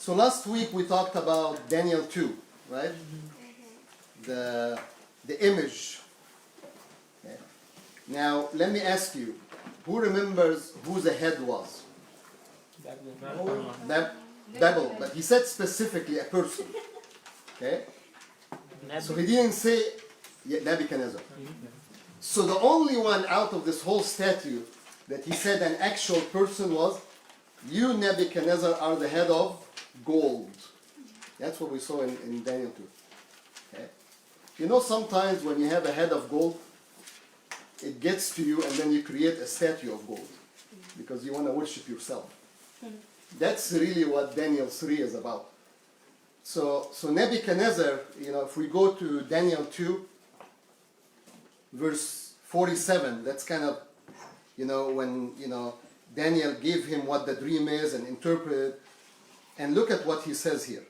So last week we talked about Daniel 2, right? The image. Okay. Now let me ask you, who remembers who the head was? Babel, but he said specifically a person. Okay? So he didn't say Nebuchadnezzar. So the only one out of this whole statue that he said an actual person was, you Nebuchadnezzar are the head of gold. That's what we saw in Daniel 2. Okay? You know, sometimes when you have a head of gold, it gets to you and then you create a statue of gold because you want to worship yourself. That's really what Daniel 3 is about. So Nebuchadnezzar, you know, if we go to Daniel 2, verse 47, that's kind of, you know, when, you know, Daniel gave him what the dream is and interpreted. And look at what he says here.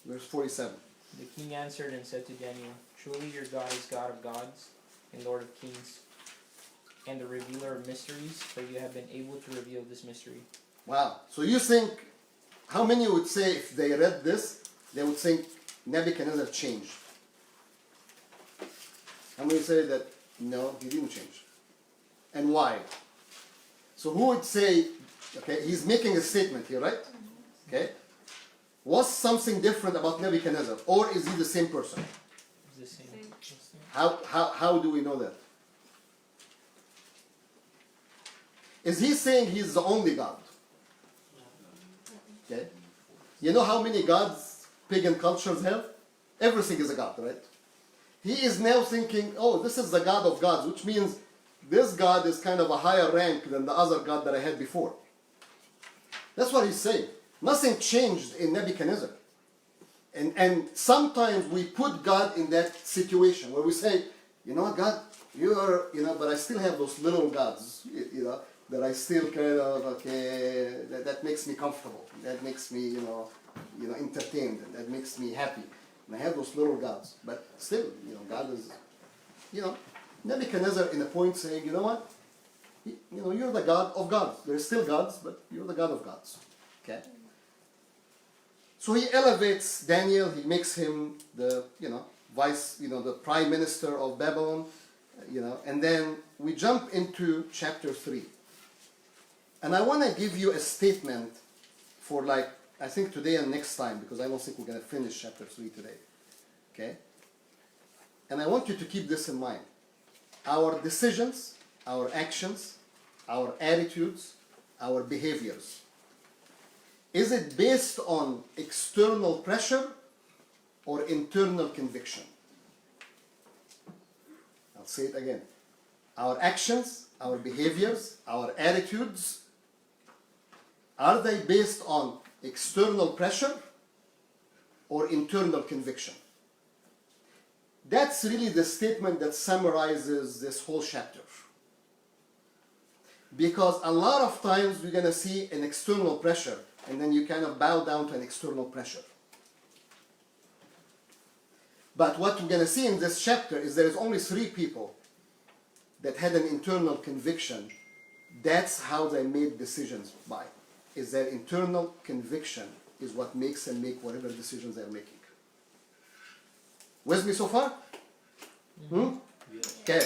Verse 47. The king answered and said to Daniel, "Truly your God is God of gods and Lord of kings, and the revealer of mysteries, for you have been able to reveal this mystery." Wow. So you think, how many would say if they read this, they would think Nebuchadnezzar changed? How many say that, no, he didn't change? And why? So who would say, okay, he's making a statement here, right? Okay. Was something different about Nebuchadnezzar, or is he the same person? It's the same. How do we know that? Is he saying he's the only God? Okay. You know how many gods pagan cultures have? Everything is a god, right? He is now thinking, oh, this is the God of gods, which means this God is kind of a higher rank than the other God that I had before. That's what he's saying. Nothing changed in Nebuchadnezzar. And sometimes we put God in that situation where we say, you know what, God, you are, you know, but I still have those little gods, you know, that I still kind of, okay, that makes me comfortable. That makes me, you know, entertained. And that makes me happy. And I have those little gods. But still, you know, God is, you know, Nebuchadnezzar in a point saying, you know what? You know, you're the God of gods. There's still gods, but you're the God of gods. Okay? So he elevates Daniel. He makes him the, you know, the prime minister of Babylon. You know, and then we jump into chapter 3. And I want to give you a statement for like, I think today and next time, because I don't think we're going to finish chapter 3 today. Okay? And I want you to keep this in mind. Our decisions, our actions, our attitudes, our behaviors. Is it based on external pressure or internal conviction? I'll say it again. Our actions, our behaviors, our attitudes, are they based on external pressure or internal conviction? That's really the statement that summarizes this whole chapter. Because a lot of times we're going to see an external pressure and then you kind of bow down to an external pressure. But what we're going to see in this chapter is there is only 3 people that had an internal conviction. That's how they made decisions by. Is their internal conviction is what makes them make whatever decisions they're making. With me so far? Okay,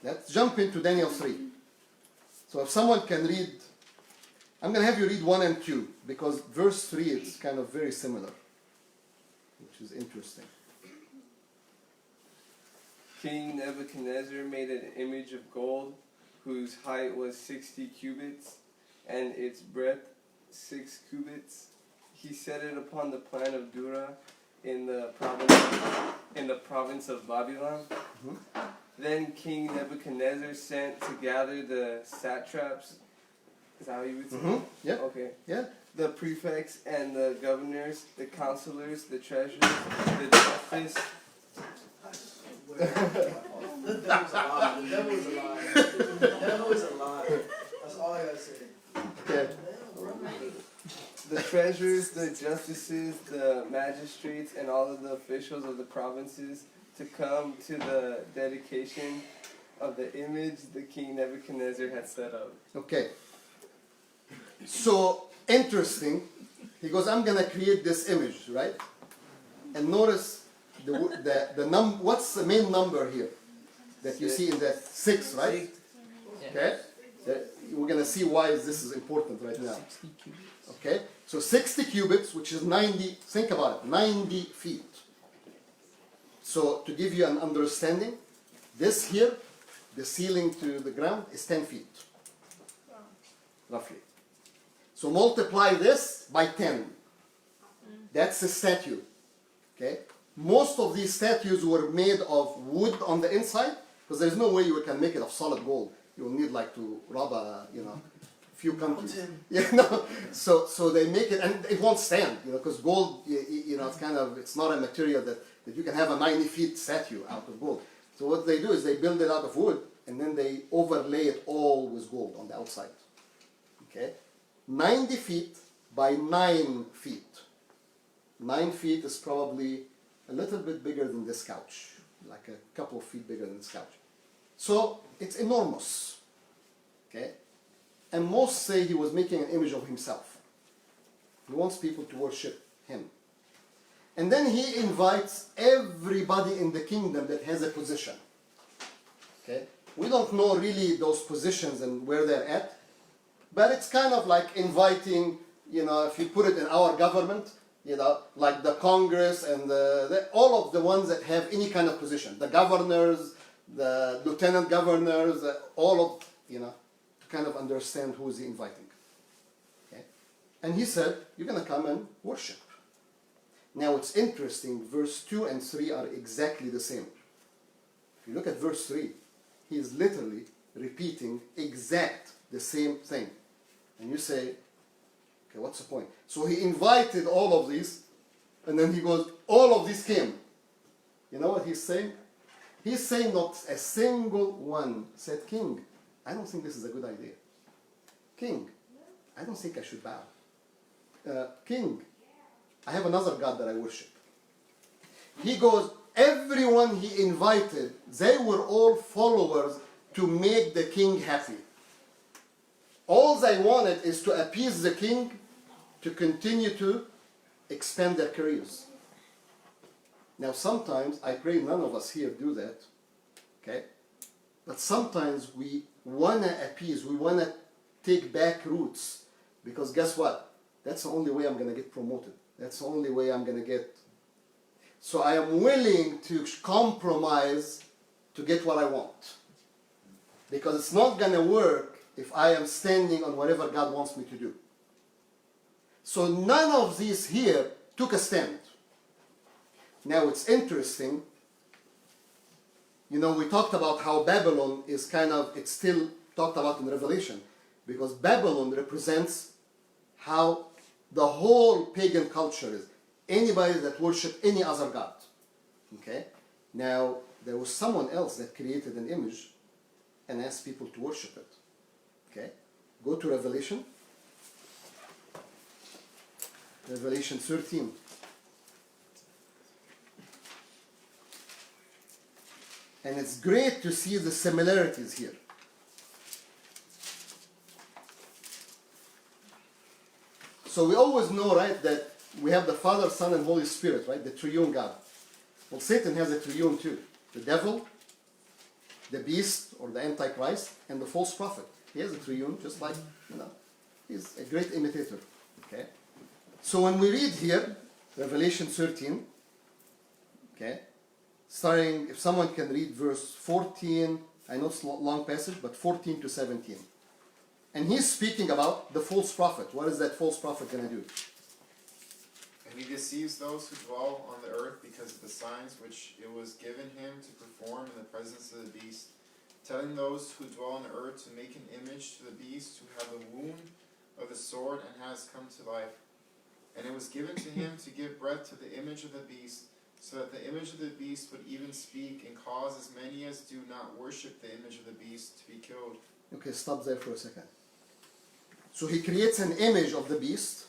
let's jump into Daniel 3. So if someone can read, I'm going to have you read 1 and 2, because verse 3 is kind of very similar, which is interesting. King Nebuchadnezzar made an image of gold, whose height was 60 cubits, and its breadth 6 cubits. He set it upon the plain of Dura in the province of Babylon. Then King Nebuchadnezzar sent to gather the satraps. Is that how you would say it? Yeah. Okay. Yeah. The prefects and the governors, the counselors, the treasurers, the justice. The devil's a lie. The devil is a lie. The devil is a lie. That's all I gotta say. Okay. The treasurers, the justices, the magistrates, and all of the officials of the provinces to come to the dedication of the image the King Nebuchadnezzar had set up. Okay. So, interesting. he goes, I'm going to create this image, right? And notice what's the main number here that you see in that 6, right? Okay? We're going to see why this is important right now. 60 cubits. Okay? So 60 cubits, which is 90, think about it, 90 feet. So to give you an understanding, this here, the ceiling to the ground is 10 feet. Roughly. So multiply this by 10. That's a statue. Okay? Most of these statues were made of wood on the inside, because there's no way you can make it of solid gold. You'll need like to rob a few countries. Yeah, no. So they make it, and it won't stand, because gold, it's not a material that you can have a 90 feet statue out of gold. So what they do is they build it out of wood, and then they overlay it all with gold on the outside. Okay? 90 feet by 9 feet. 9 feet is probably a little bit bigger than this couch, like a couple of feet bigger than this couch. So it's enormous. Okay? And most say he was making an image of himself. He wants people to worship him. And then he invites everybody in the kingdom that has a position. Okay? We don't know really those positions and where they're at, but it's kind of like inviting, if you put it in our government, like the Congress and all of the ones that have any kind of position, the governors, the lieutenant governors, all of, to kind of understand who is he inviting. Okay? And he said, you're going to come and worship. Now it's interesting, verse 2 and 3 are exactly the same. If you look at verse 3, he is literally repeating the same thing. And you say, okay, what's the point? So he invited all of these, and then he goes, all of these came. You know what he's saying? He's saying not a single one said, King, I don't think this is a good idea. King, I don't think I should bow. King, I have another God that I worship. He goes, everyone he invited, they were all followers to make the king happy. All they wanted is to appease the king to continue to expand their careers. Now sometimes, I pray none of us here do that, okay? But sometimes we want to appease, we want to take back roots, because guess what? That's the only way I'm going to get promoted. That's the only way I'm going to get. So I am willing to compromise to get what I want. Because it's not going to work if I am standing on whatever God wants me to do. So none of these here took a stand. Now it's interesting. We talked about how Babylon is it's still talked about in Revelation. Because Babylon represents how the whole pagan culture is. Anybody that worships any other god. Okay? Now, there was someone else that created an image and asked people to worship it. Okay? Go to Revelation. Revelation 13. And it's great to see the similarities here. So we always know, right, that we have the Father, Son, and Holy Spirit, right? The triune God. Well, Satan has a triune too. The devil, the beast, or the Antichrist, and the false prophet. He has a triune, just like, he's a great imitator. Okay? So when we read here, Revelation 13, okay, starting, if someone can read verse 14, I know it's a long passage, but 14 to 17. And he's speaking about the false prophet. What is that false prophet going to do? And he deceives those who dwell on the earth because of the signs which it was given him to perform in the presence of the beast, telling those who dwell on the earth to make an image to the beast who have the wound of the sword and has come to life. And it was given to him to give breath to the image of the beast, so that the image of the beast would even speak and cause as many as do not worship the image of the beast to be killed. Okay, stop there for a second. So he creates an image of the beast,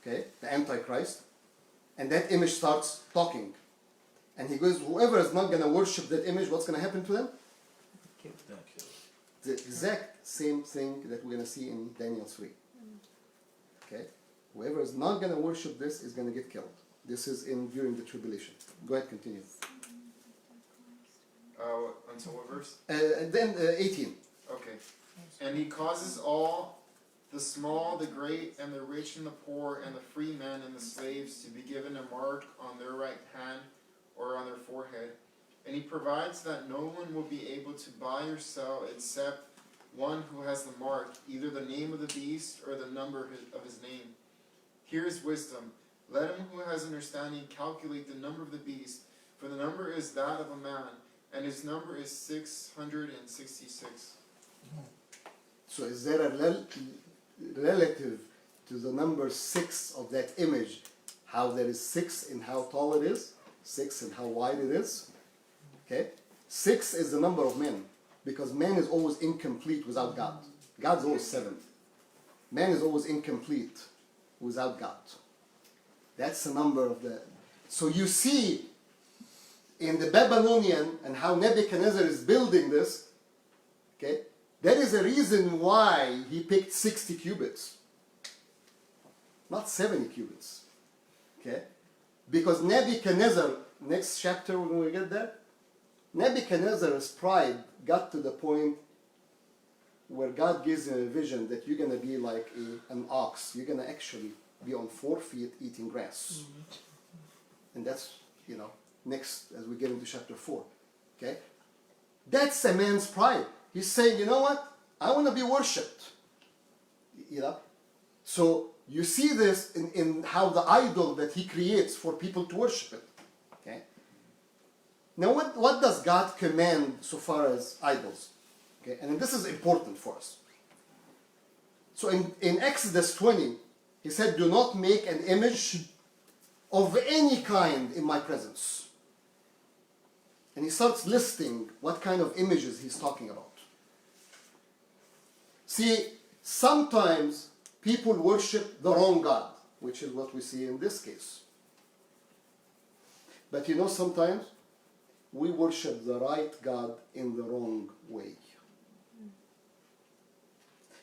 okay, the Antichrist, and that image starts talking. And he goes, whoever is not going to worship that image, what's going to happen to them? The exact same thing that we're going to see in Daniel 3. Okay? Whoever is not going to worship this is going to get killed. This is during the tribulation. Go ahead, continue. Until what verse? And then 18. Okay. And he causes all, the small, the great, and the rich and the poor, and the free men and the slaves to be given a mark on their right hand or on their forehead. And he provides that no one will be able to buy or sell except one who has the mark, either the name of the beast or the number of his name. Here is wisdom. Let him who has understanding calculate the number of the beast, for the number is that of a man, and his number is 666. So is there a relative to the number 6 of that image, how there is 6 in how tall it is, 6 in how wide it is? Okay? 6 is the number of men, because man is always incomplete without God. God's always 7. Man is always incomplete without God. That's the number of the... So you see in the Babylonian and how Nebuchadnezzar is building this, okay, there is a reason why he picked 60 cubits, not 70 cubits. Okay? Because Nebuchadnezzar, next chapter when we get there, Nebuchadnezzar's pride got to the point where God gives him a vision that you're going to be like an ox. You're going to actually be on 4 feet eating grass. And that's, next as we get into chapter 4. Okay? That's a man's pride. He's saying, you know what? I want to be worshipped. So you see this in how the idol that he creates for people to worship it. Okay? Now what does God command so far as idols? Okay? And this is important for us. So in Exodus 20, he said, do not make an image of any kind in my presence. And he starts listing what kind of images he's talking about. See, sometimes people worship the wrong God, which is what we see in this case. But sometimes we worship the right God in the wrong way.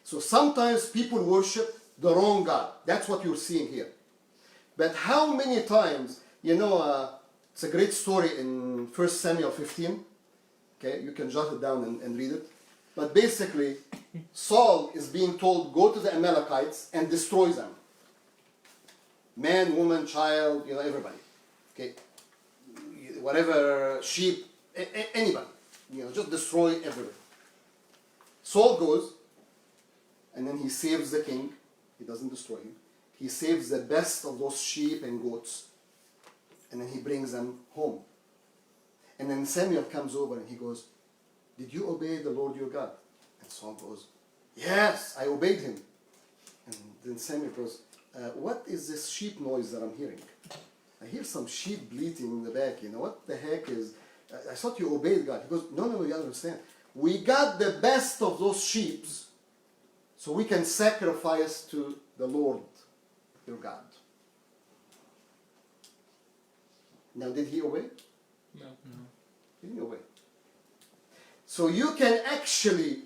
So sometimes people worship the wrong God. That's what you're seeing here. But how many times, it's a great story in 1 Samuel 15. Okay, you can jot it down and read it. But basically, Saul is being told, go to the Amalekites and destroy them. Man, woman, child, everybody. Okay, whatever, sheep, anybody. Just destroy everybody. Saul goes, and then he saves the king. He doesn't destroy him. He saves the best of those sheep and goats, and then he brings them home. And then Samuel comes over and he goes, did you obey the Lord your God? And Saul goes, yes, I obeyed him. And then Samuel goes, what is this sheep noise that I'm hearing? I hear some sheep bleating in the back. What the heck is... I thought you obeyed God. He goes, no, you understand. We got the best of those sheep so we can sacrifice to the Lord your God. Now, did he obey? No. He didn't obey. So you can actually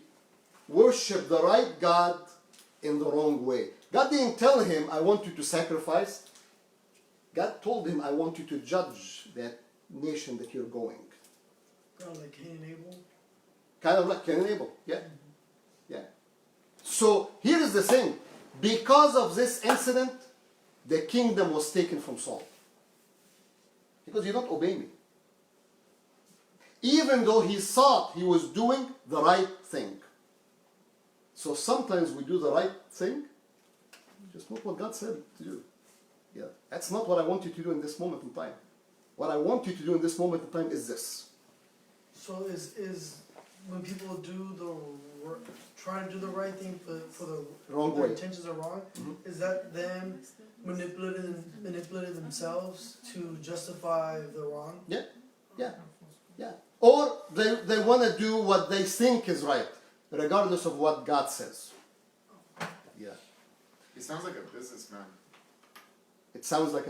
worship the right God in the wrong way. God didn't tell him, I want you to sacrifice. God told him, I want you to judge that nation that you're going. Kind of like Cain and Abel. Kind of like Cain and Abel, yeah. Yeah. So here is the thing. Because of this incident, the kingdom was taken from Saul. Because you don't obey me. Even though he thought he was doing the right thing. So sometimes we do the right thing, just not what God said to do. Yeah, that's not what I want you to do in this moment in time. What I want you to do in this moment in time is this. So is when people try to do the right thing for the Wrong their way. intentions are wrong, is that them manipulating themselves to justify the wrong? Yeah. Or they want to do what they think is right, regardless of what God says. Yeah. He sounds like a businessman. It sounds like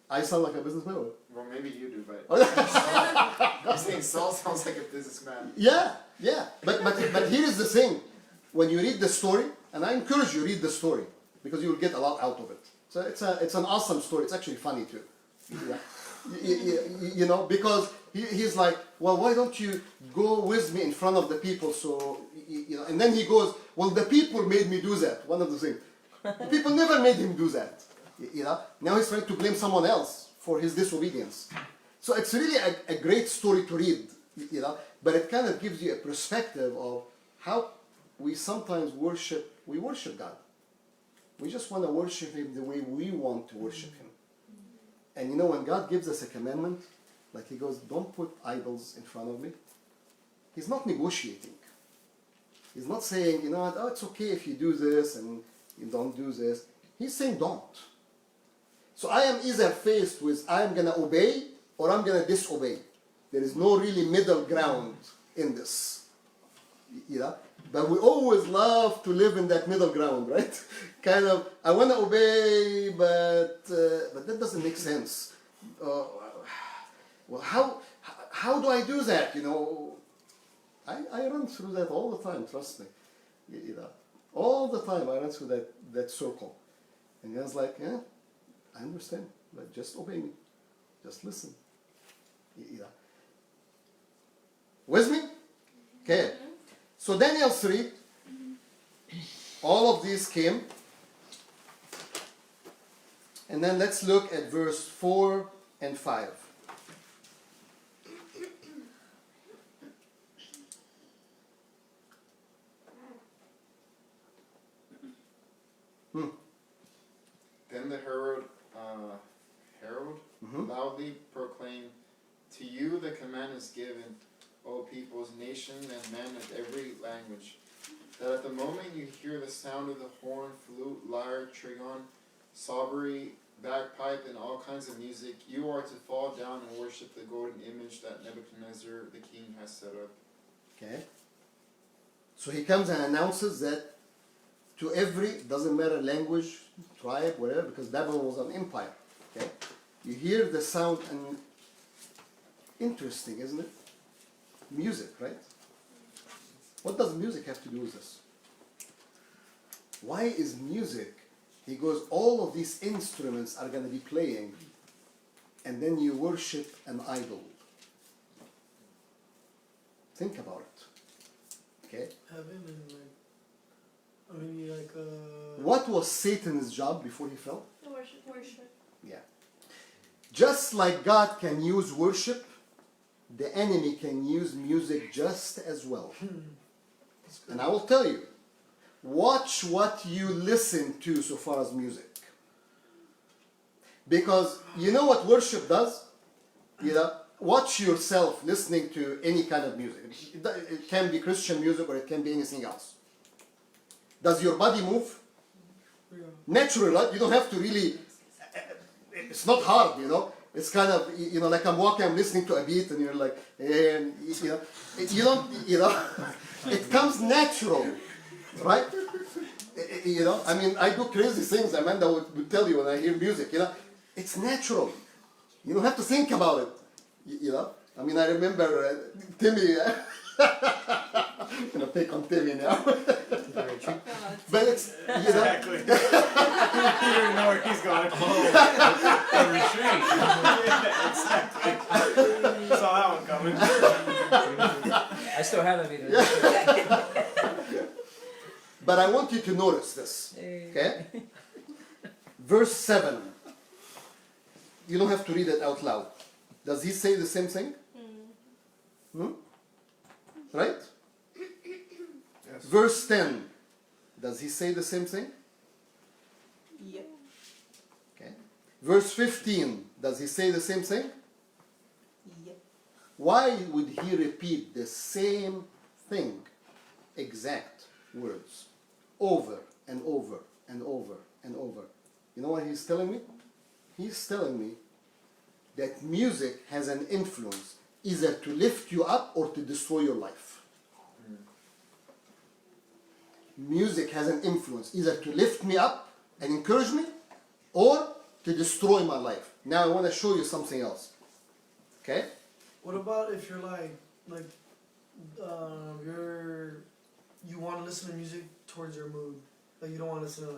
I sound like a businessman? Or? Well, maybe you do, but I'm saying Saul sounds like a businessman. Yeah. But here is the thing. When you read the story, and I encourage you to read the story, because you will get a lot out of it. So it's an awesome story. It's actually funny too. Yeah. You know, because he's like, well, why don't you go with me in front of the people? So, you know, and then he goes, well, the people made me do that. One of the things. The people never made him do that. You know, now he's trying to blame someone else for his disobedience. So it's really a great story to read, you know, but it kind of gives you a perspective of how we sometimes worship God. We just want to worship Him the way we want to worship Him. And you know, when God gives us a commandment, like He goes, don't put idols in front of me. He's not negotiating. He's not saying, you know what, oh, it's okay if you do this and you don't do this. He's saying don't. So I am either faced with I'm going to obey or I'm going to disobey. There is no really middle ground in this. You know? But we always love to live in that middle ground, right? Kind of, I want to obey, but that doesn't make sense. Well, how do I do that? You know, I run through that all the time. Trust me. You know, all the time I run through that circle, and God's like, yeah, I understand, but just obey me, just listen. You know, with me? Okay. So Daniel 3, all of these came. And then let's look at verse 4 and 5. Then the herald loudly proclaimed, to you the command is given, O peoples, nations, and men of every language, that at the moment you hear the sound of the horn, flute, lyre, trigon, psaltery, bagpipe, and all kinds of music, you are to fall down and worship the golden image that Nebuchadnezzar the king has set up. Okay. So he comes and announces that to every, doesn't matter language, tribe, whatever, because Babylon was an empire. Okay. You hear the sound, and interesting, isn't it? Music, right? What does music have to do with this? Why is music? He goes, all of these instruments are going to be playing, and then you worship an idol. Think about it. Okay? Heaven and What was Satan's job before he fell? Worship. Yeah. Just like God can use worship, the enemy can use music just as well. And I will tell you, watch what you listen to so far as music. Because you know what worship does? You know, watch yourself listening to any kind of music. It can be Christian music or it can be anything else. Does your body move? Yeah. Naturally, right? You don't have to really, it's not hard, you know. It's kind of, you know, like I'm walking, I'm listening to a beat and you're like, and, you know, you don't, you know, it comes natural, right? You know, I mean, I do crazy things, Amanda would tell you when I hear music, you know. It's natural. You don't have to think about it, you know. I mean, I remember Timmy, I'm going to pick on Timmy now. But it's, you know. Exactly. You don't know where he's going. A retreat. Exactly. Saw that one coming. I still have that video. But I want you to notice this, okay? Verse 7. You don't have to read it out loud. Does he say the same thing? Right? Yes. Verse 10. Does he say the same thing? Yep. Okay. Verse 15. Does he say the same thing? Yep. Why would he repeat the same thing? Exact words. Over and over and over and over. You know what he's telling me? He's telling me that music has an influence either to lift you up or to destroy your life. Music has an influence either to lift me up and encourage me or to destroy my life. Now I want to show you something else. Okay? What about if you're you want to listen to music towards your mood? Like you don't want to listen to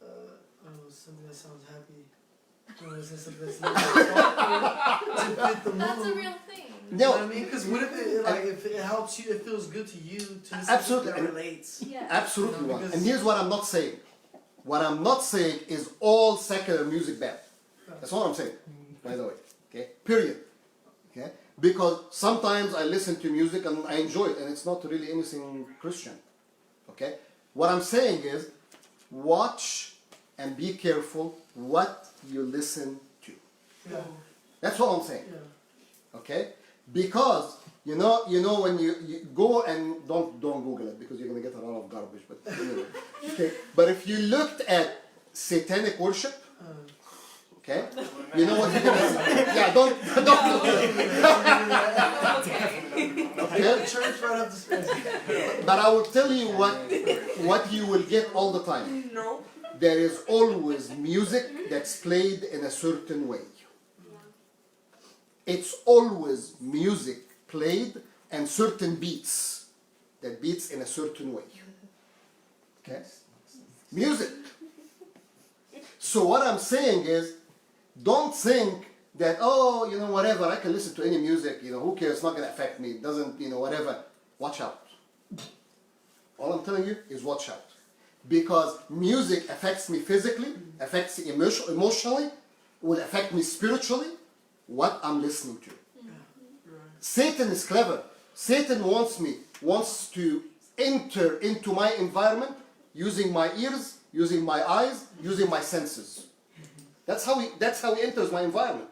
I don't know, something that sounds happy. I don't know, is something that's not to fit the mood. That's a real thing. You know what I No, mean? Because what if it like if it helps you, it feels good to you to listen to Absolutely. something that relates. Yeah. absolutely You know, one. because- And here's what I'm not saying. What I'm not saying is all secular music bad. That's all I'm saying, by the way. Okay? Period. Okay? Because sometimes I listen to music and I enjoy it and it's not really anything Christian. Okay? What I'm saying is watch and be careful what you listen to. Yeah. That's what I'm saying. Yeah. Okay? Because you know when you go and don't Google it because you're gonna get a lot of garbage. But anyway, okay. But if you looked at satanic worship, okay, you know what you're gonna see. Yeah, don't Google it. Okay? Church right up the space. But I will tell you what you will get all the time. No. There is always music that's played in a certain way. It's always music played and certain beats that beats in a certain way. Okay? Music. So what I'm saying is, don't think that, oh, you know, whatever, I can listen to any music, you know, who cares, it's not going to affect me, it doesn't, you know, whatever. Watch out. All I'm telling you is watch out. Because music affects me physically, affects me emotionally, will affect me spiritually, what I'm listening to. Satan is clever. Satan wants to enter into my environment using my ears, using my eyes, using my senses. That's how he enters my environment.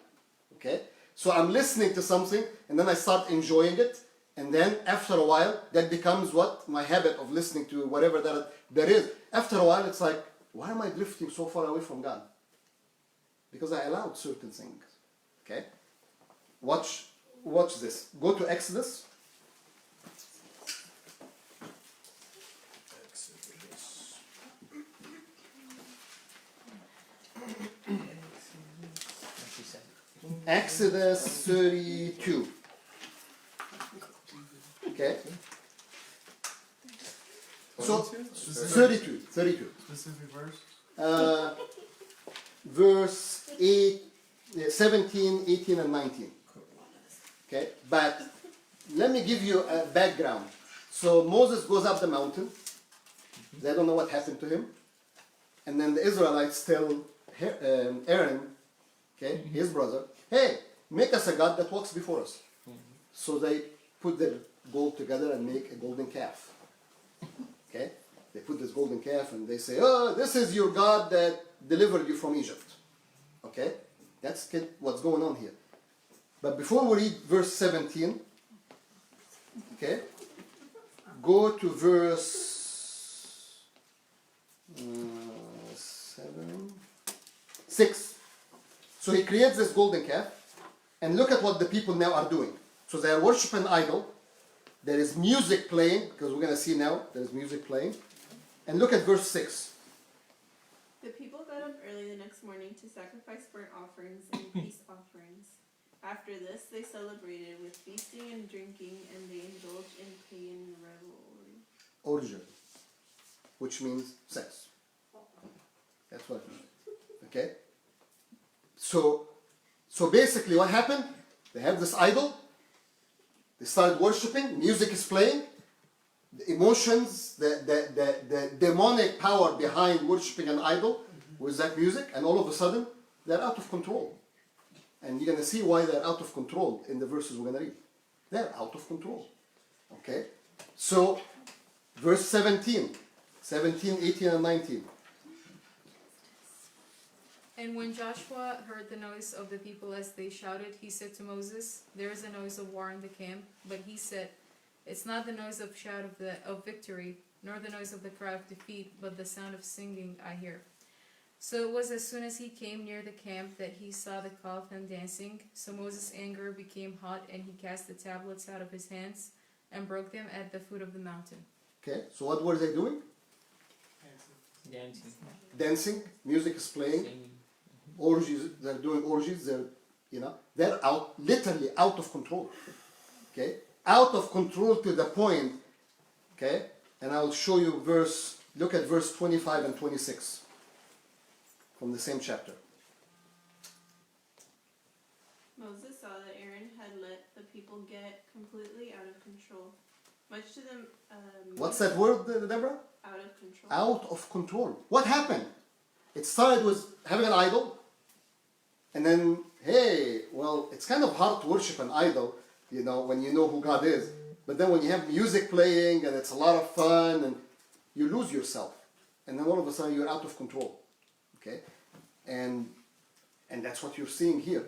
Okay? So I'm listening to something and then I start enjoying it, and then after a while that becomes what? My habit of listening to whatever that is. After a while it's like, why am I drifting so far away from God? Because I allowed certain things. Okay? Watch this. Go to Exodus. Exodus 32. Okay? So, 32. Specific verse? Verse 8, 17, 18, and 19. Okay? But let me give you a background. So Moses goes up the mountain. They don't know what happened to him. And then the Israelites tell Aaron, okay, his brother, hey, make us a god that walks before us. So they put their gold together and make a golden calf. Okay? They put this golden calf and they say, oh, this is your God that delivered you from Egypt. Okay? That's what's going on here. But before we read verse 17, okay, go to verse 6. So he creates this golden calf, and look at what the people now are doing. So they are worshiping an idol. There is music playing, because we're going to see now there is music playing. And look at verse 6. The people got up early the next morning to sacrifice burnt offerings and peace offerings. After this, they celebrated with feasting and drinking, and they indulged in pagan revelry. Origin, which means sex. That's what it means. Okay? So basically what happened? They have this idol. They started worshiping. Music is playing. The emotions, the demonic power behind worshiping an idol with that music, and all of a sudden they're out of control. And you're going to see why they're out of control in the verses we're going to read. They're out of control. Okay? So, verse 17, 18, and 19. And when Joshua heard the noise of the people as they shouted, he said to Moses, there is a noise of war in the camp. But he said, it's not the noise of shout of victory, nor the noise of the cry of defeat, but the sound of singing I hear. So it was as soon as he came near the camp that he saw the calf and dancing. So Moses' anger became hot, and he cast the tablets out of his hands and broke them at the foot of the mountain. Okay, so what were they doing? Dancing. Dancing, music is playing, Singing. orgies, they're doing orgies, they're literally out of control. Okay? Out of control to the point, okay? And I'll show you look at verse 25 and 26. from the same chapter. Moses saw that Aaron had let the people get completely out of control. Much to the What's that word, Deborah? out of control. Out of control. What happened? It started with having an idol, and then, hey, well, it's kind of hard to worship an idol, you know, when you know who God is. But then when you have music playing and it's a lot of fun, and you lose yourself, and then all of a sudden you're out of control, okay? And that's what you're seeing here.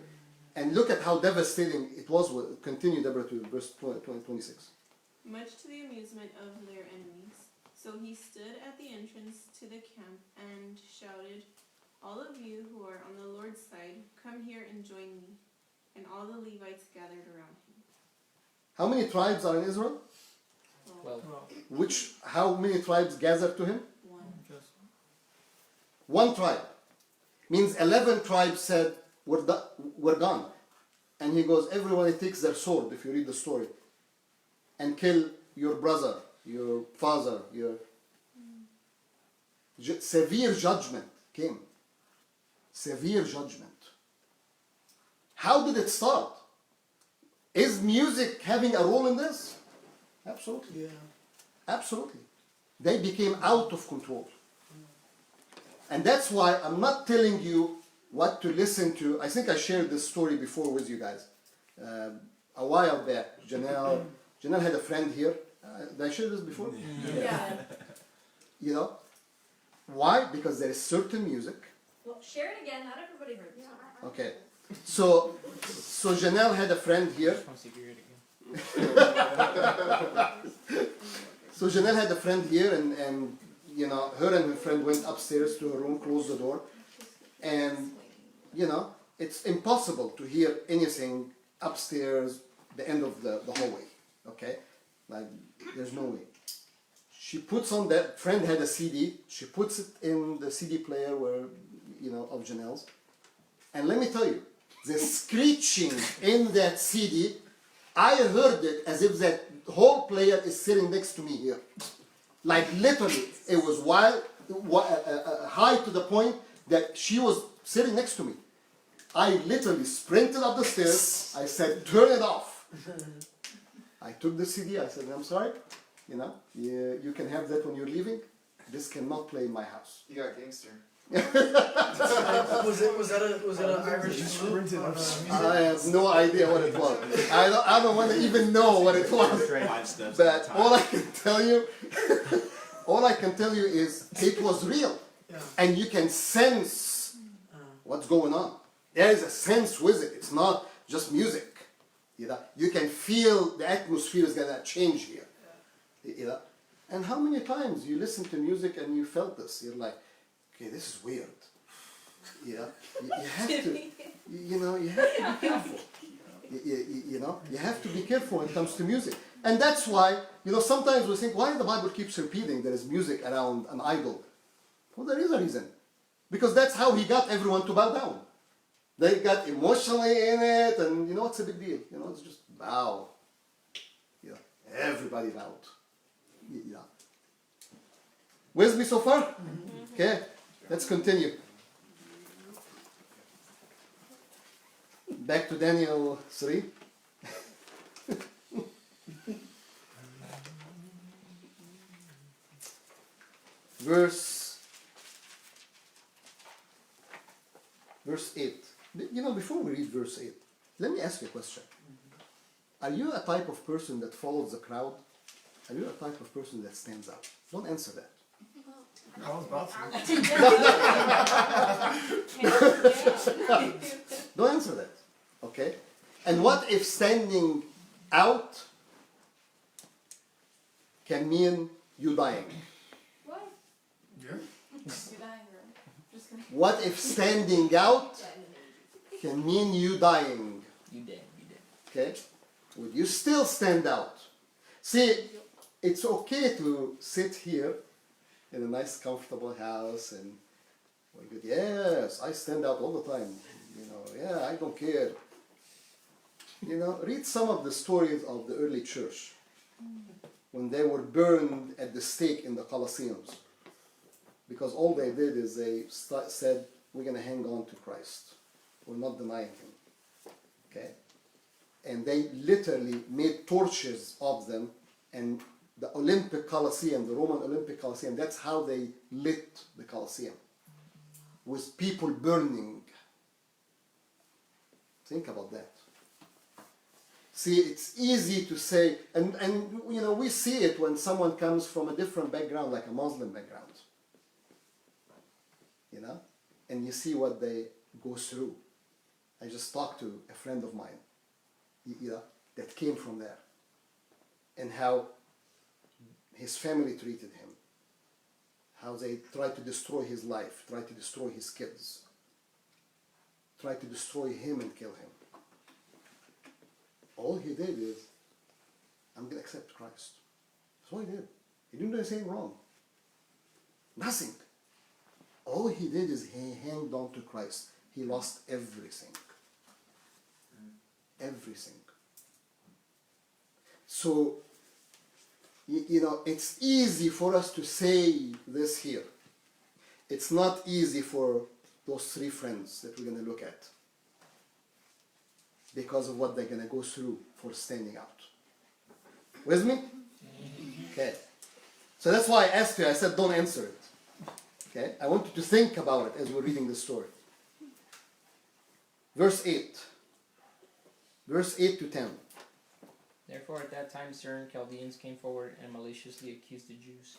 And look at how devastating it was. Continue, Deborah, to verse 26. Much to the amusement of their enemies. So he stood at the entrance to the camp and shouted, "All of you who are on the Lord's side, come here and join me." And all the Levites gathered around him. How many tribes are in Israel? Well, How many tribes gathered to him? One. One tribe. Means 11 tribes said, we're gone. And he goes, everybody takes their sword, if you read the story, and kill your brother, your father, your... Severe judgment came. Severe judgment. How did it start? Is music having a role in this? Absolutely. Yeah. Absolutely. They became out of control. And that's why I'm not telling you what to listen to. I think I shared this story before with you guys. A while back, Janelle had a friend here. Did I share this before? Yeah. You know? Why? Because there is certain music. Well, share it again. Not everybody heard this. Okay. So Janelle had a friend here. just want to hear it again. So Janelle had a friend here, and you know, her and her friend went upstairs to her room, closed the door, and you know, it's impossible to hear anything upstairs, the end of the hallway. Okay, like there's no way. She puts on that friend had a CD. She puts it in the CD player where you know of Janelle's, and let me tell you, the screeching in that CD, I heard it as if that whole player is sitting next to me here. Like literally, it was high to the point that she was sitting next to me. I literally sprinted up the stairs. I said, turn it off. I took the CD. I said, I'm sorry. You know, you can have that when you're leaving. This cannot play in my house. You got gangster. Was it an Irish flute? I have no idea what it was. I don't want to even know what it was. But all I can tell you is it was real. Yeah. And you can sense what's going on. There is a sense with it. It's not just music. You know, you can feel the atmosphere is gonna change here. You know, and how many times you listen to music and you felt this? You're like, okay, this is weird. You know, you have to, you know, you have to be careful. You know, you have to be careful when it comes to music. And that's why, you know, sometimes we think, why the Bible keeps repeating there is music around an idol? Well, there is a reason. Because that's how he got everyone to bow down. They got emotionally in it, and you know, it's a big deal. You know, it's just bow. You know, everybody bowed. Yeah. With me so far? Okay, let's continue. Back to Daniel 3. Verse 8. You know, before we read verse 8, let me ask you a question. Are you a type of person that follows the crowd? Are you a type of person that stands out? Don't answer that. I was about to. Don't answer that. Okay? And what if standing out can mean you dying? What? Yeah. You're dying, girl. Just gonna. What if standing out can mean you dying? You did. Okay? Would you still stand out? See, it's okay to sit here in a nice, comfortable house and we're good. Yes, I stand out all the time. You know, yeah, I don't care. You know, read some of the stories of the early church when they were burned at the stake in the Colosseums. Because all they did is they said, we're going to hang on to Christ. We're not denying him. Okay? And they literally made torches of them, and the Olympic Colosseum, the Roman Olympic Colosseum, that's how they lit the Colosseum, with people burning. Think about that. See, it's easy to say, and you know, we see it when someone comes from a different background, like a Muslim background. You know? And you see what they go through. I just talked to a friend of mine, you know, that came from there, and how his family treated him, how they tried to destroy his life, tried to destroy his kids, tried to destroy him and kill him. All he did is, I'm going to accept Christ. That's all he did. He didn't do anything wrong. Nothing. All he did is he hanged on to Christ. He lost everything. Everything. So, you know, it's easy for us to say this here. It's not easy for those three friends that we're going to look at, because of what they're going to go through for standing out. With me? Okay. So that's why I asked you, I said don't answer it. Okay? I want you to think about it as we're reading the story. Verse 8. Verse 8 to 10. Therefore at that time certain Chaldeans came forward and maliciously accused the Jews.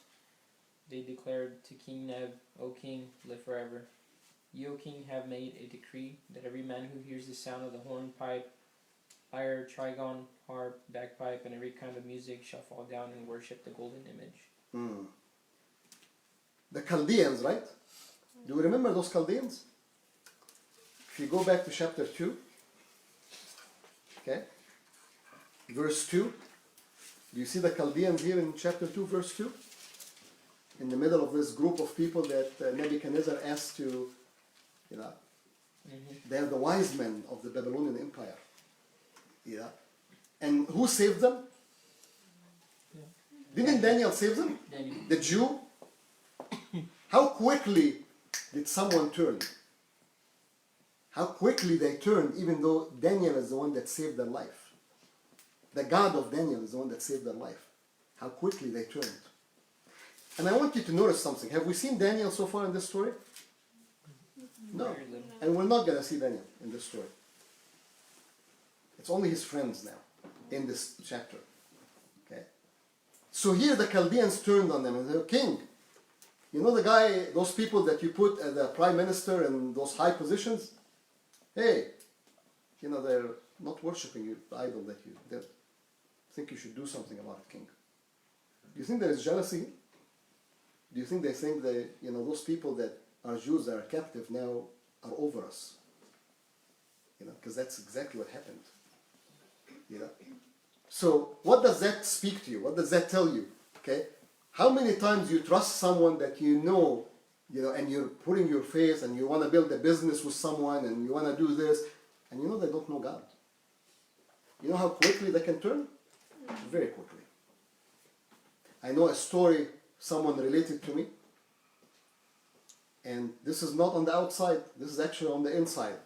They declared to King Neb, O king, live forever. You, O king, have made a decree that every man who hears the sound of the hornpipe, lyre, trigon, harp, bagpipe, and every kind of music shall fall down and worship the golden image. The Chaldeans, right? Do you remember those Chaldeans? If you go back to chapter 2, okay, verse 2, do you see the Chaldeans here in chapter 2, verse 2? In the middle of this group of people that Nebuchadnezzar asked to, you know, they're the wise men of the Babylonian Empire. Yeah. And who saved them? Yeah. Didn't Daniel save them? Daniel. The Jew? How quickly did someone turn? How quickly they turned, even though Daniel is the one that saved their life. The God of Daniel is the one that saved their life. How quickly they turned. And I want you to notice something. Have we seen Daniel so far in this story? No. Very little. And we're not going to see Daniel in this story. It's only his friends now in this chapter. Okay. So here the Chaldeans turned on them and said, King, you know the guy, those people that you put as the prime minister and those high positions? Hey, you know, they're not worshiping you, the idol that you did. I think you should do something about it, King. Do you think there is jealousy? Do you think they think that, you know, those people that are Jews that are captive now are over us? You know, because that's exactly what happened. You know? So what does that speak to you? What does that tell you? Okay? How many times you trust someone that you know, and you're putting your faith and you want to build a business with someone and you want to do this, and you know they don't know God. You know how quickly they can turn? Very quickly. I know a story someone related to me, and this is not on the outside, this is actually on the inside.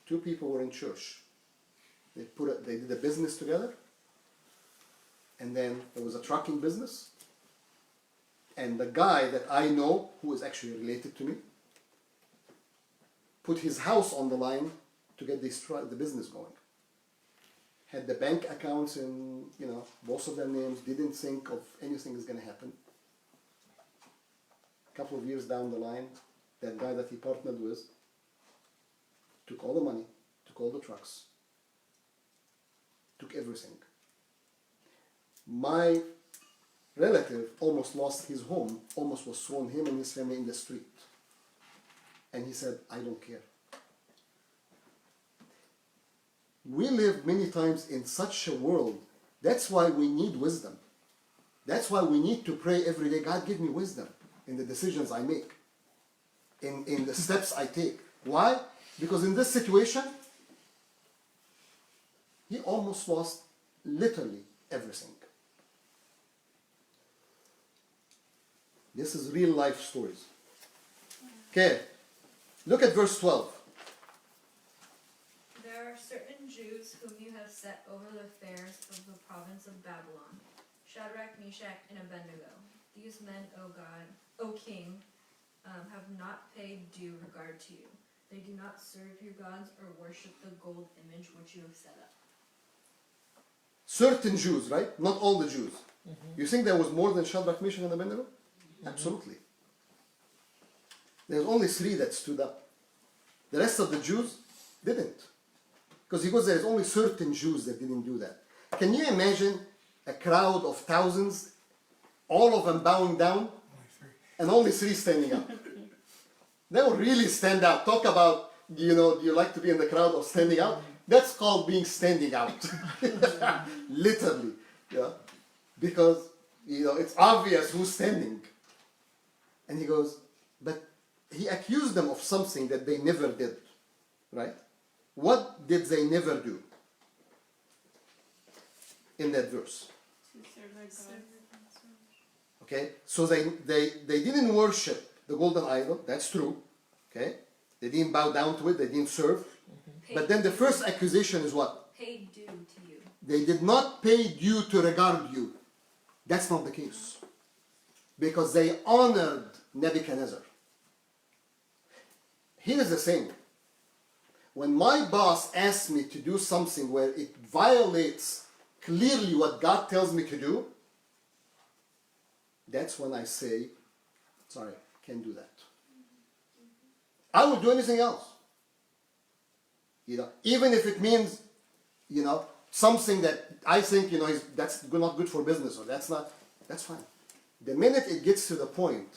Two people were in church. They did a business together, and then there was a trucking business, and the guy that I know, who is actually related to me, put his house on the line to get the business going. Had the bank accounts in, both of their names, didn't think of anything is going to happen. A couple of years down the line, that guy that he partnered with took all the money, took all the trucks, took everything. My relative almost lost his home, almost was thrown, him and his family, in the street. And he said, I don't care. We live many times in such a world. That's why we need wisdom. That's why we need to pray every day, God, give me wisdom in the decisions I make, in the steps I take. Why? Because in this situation, he almost lost literally everything. This is real life stories. Okay. Look at verse 12. There are certain Jews whom you have set over the affairs of the province of Babylon, Shadrach, Meshach, and Abednego. These men, O God, O King, have not paid due regard to you. They do not serve your gods or worship the gold image which you have set up. Certain Jews, right? Not all the Jews. You think there was more than Shadrach, Meshach, and Abednego? Absolutely. There's only 3 that stood up. The rest of the Jews didn't. Because he goes, there's only certain Jews that didn't do that. Can you imagine a crowd of thousands, all of them bowing down, and only 3 standing up? They will really stand out. Talk about, do you like to be in the crowd or standing out? That's called being standing out. Literally. Yeah. Because, it's obvious who's standing. And he goes, but he accused them of something that they never did. Right? What did they never do? In that verse. To serve our gods. Okay? So they didn't worship the golden idol. That's true. Okay? They didn't bow down to it. They didn't serve. But then the first accusation is what? Paid due to you. They did not pay due to regard you. That's not the case. Because they honored Nebuchadnezzar. Here's the thing. When my boss asks me to do something where it violates clearly what God tells me to do, that's when I say, sorry, can't do that. I would do anything else. Even if it means, something that I think, that's not good for business, or that's fine. The minute it gets to the point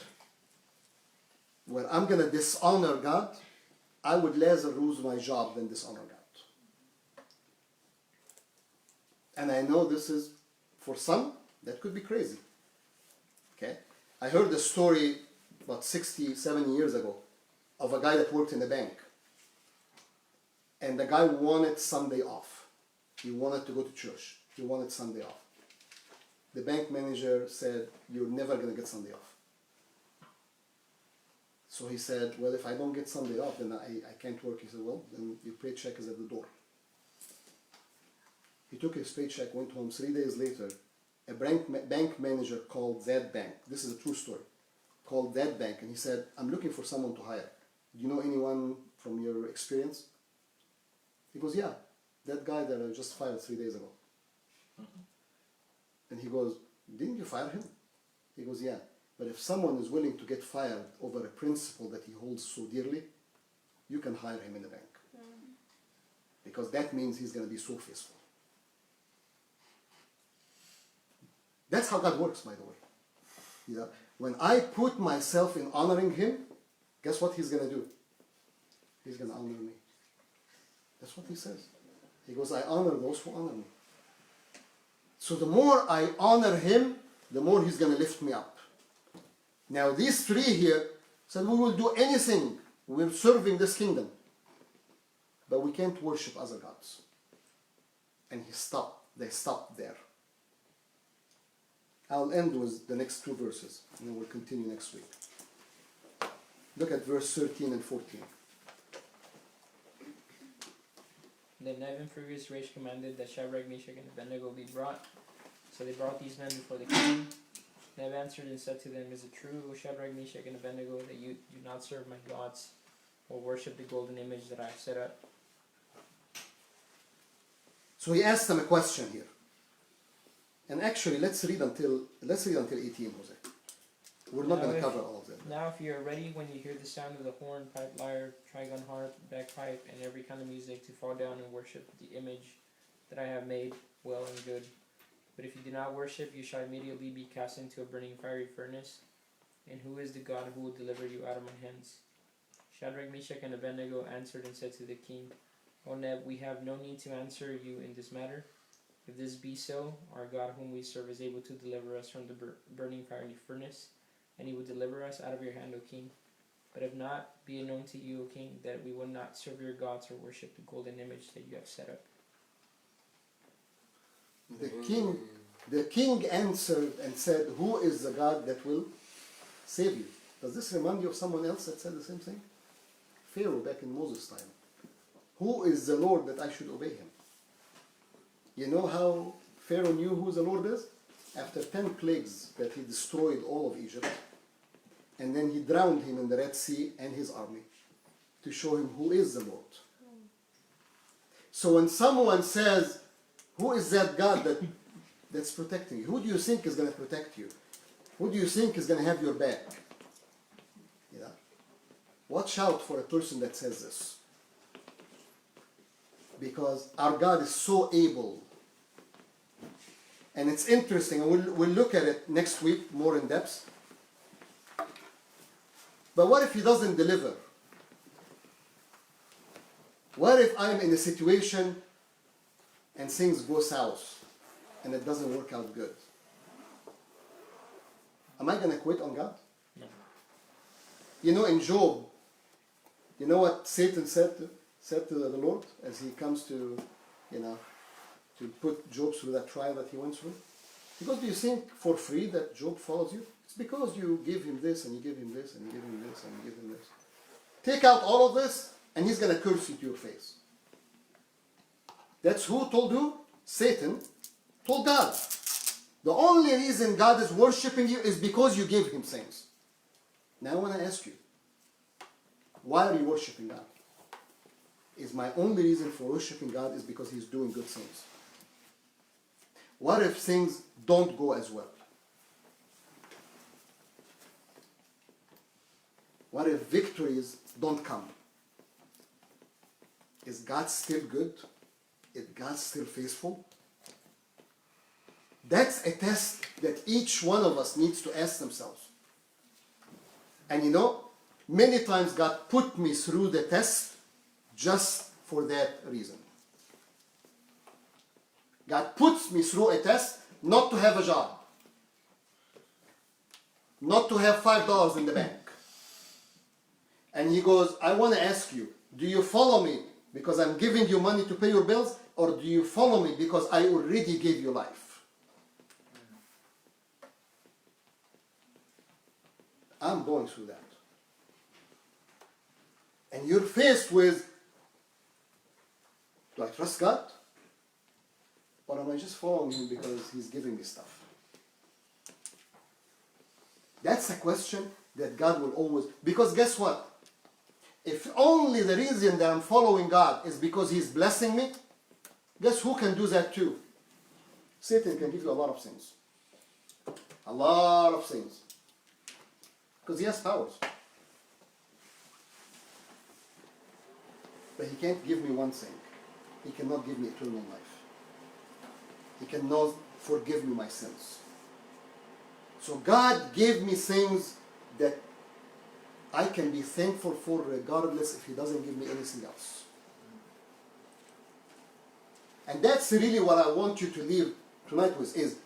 where I'm going to dishonor God, I would rather lose my job than dishonor God. And I know this is, for some, that could be crazy. Okay? I heard a story about 60, 70 years ago of a guy that worked in a bank. And the guy wanted Sunday off. He wanted to go to church. He wanted Sunday off. The bank manager said, you're never going to get Sunday off. So he said, well, if I don't get Sunday off, then I can't work. He said, well, then your paycheck is at the door. He took his paycheck, went home. 3 days later, a bank manager called that bank. This is a true story. Called that bank, and he said, I'm looking for someone to hire. Do you know anyone from your experience? He goes, yeah, that guy that I just fired 3 days ago. And he goes, didn't you fire him? He goes, yeah. But if someone is willing to get fired over a principle that he holds so dearly, you can hire him in the bank. Because that means he's going to be so faithful. That's how God works, by the way. When I put myself in honoring him, guess what he's going to do? He's going to honor me. That's what he says. He goes, I honor those who honor me. So the more I honor him, the more he's going to lift me up. Now these 3 here said, we will do anything. We're serving this kingdom. But we can't worship other gods. And they stopped there. I'll end with the next 2 verses, and then we'll continue next week. Look at verse 13 and 14. Then Nebuchadnezzar's rage commanded that Shadrach, Meshach, and Abednego be brought. So they brought these men before the king. Neb answered and said to them, is it true, O Shadrach, Meshach, and Abednego, that you do not serve my gods or worship the golden image that I have set up? So he asked them a question here. And actually, let's read until 18, Jose. We're not going to cover all of them. Now if you are ready when you hear the sound of the horn, pipe, lyre, trigon, harp, bagpipe, and every kind of music, to fall down and worship the image that I have made, well and good. But if you do not worship, you shall immediately be cast into a burning fiery furnace. And who is the God who will deliver you out of my hands? Shadrach, Meshach, and Abednego answered and said to the king, O Neb, we have no need to answer you in this matter. If this be so, our God whom we serve is able to deliver us from the burning fiery furnace, and he will deliver us out of your hand, O king. But if not, be it known to you, O king, that we will not serve your gods or worship the golden image that you have set up. The king answered and said, who is the God that will save you? Does this remind you of someone else that said the same thing? Pharaoh back in Moses' time. Who is the Lord that I should obey him? You know how Pharaoh knew who the Lord is? After 10 plagues that he destroyed all of Egypt, and then he drowned him in the Red Sea and his army to show him who is the Lord. So when someone says, who is that God that's protecting you? Who do you think is going to protect you? Who do you think is going to have your back? Yeah. Watch out for a person that says this. Because our God is so able. And it's interesting, and we'll look at it next week more in depth. But what if he doesn't deliver? What if I'm in a situation and things go south and it doesn't work out good? Am I going to quit on God? No. You know, in Job, you know what Satan said to the Lord as he comes to, to put Job through that trial that he went through? He goes, do you think for free that Job follows you? It's because you give him this, and you give him this, and you give him this, and you give him this. Take out all of this, and he's going to curse you to your face. That's who told who? Satan told God. The only reason God is worshiping you is because you gave him things. Now I want to ask you, why are you worshiping God? Is my only reason for worshiping God is because he's doing good things? What if things don't go as well? What if victories don't come? Is God still good? Is God still faithful? That's a test that each one of us needs to ask themselves. And many times God put me through the test just for that reason. God puts me through a test not to have a job, not to have $5 in the bank. And he goes, I want to ask you, do you follow me because I'm giving you money to pay your bills, or do you follow me because I already gave you life? I'm going through that. And you're faced with, do I trust God? Or am I just following him because he's giving me stuff? That's a question that God will always... Because guess what? If only the reason that I'm following God is because he's blessing me, guess who can do that too? Satan can give you a lot of things. A lot of things. Because he has powers. But he can't give me one thing. He cannot give me eternal life. He cannot forgive me my sins. So God gave me things that I can be thankful for regardless if he doesn't give me anything else. And that's really what I want you to leave tonight with, is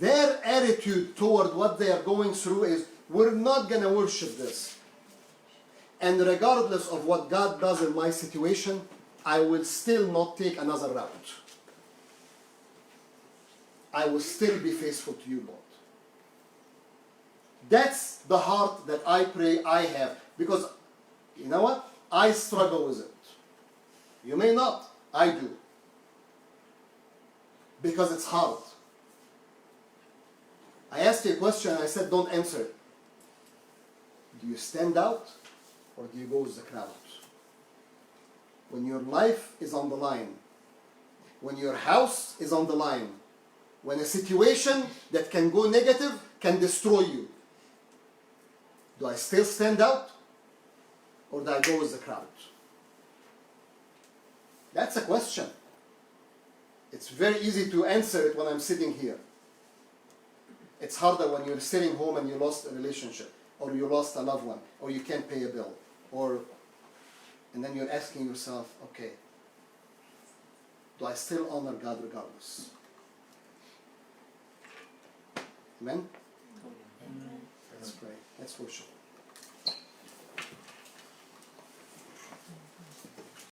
their attitude toward what they are going through is, we're not going to worship this. And regardless of what God does in my situation, I will still not take another route. I will still be faithful to you, Lord. That's the heart that I pray I have. Because, you know what? I struggle with it. You may not. I do. Because it's hard. I asked you a question and I said, don't answer it. Do you stand out or do you go with the crowd? When your life is on the line, when your house is on the line, when a situation that can go negative can destroy you, do I still stand out or do I go with the crowd? That's a question. It's very easy to answer it when I'm sitting here. It's harder when you're sitting home and you lost a relationship, or you lost a loved one, or you can't pay a bill, and then you're asking yourself, okay, do I still honor God regardless? Amen? Let's pray. Let's worship.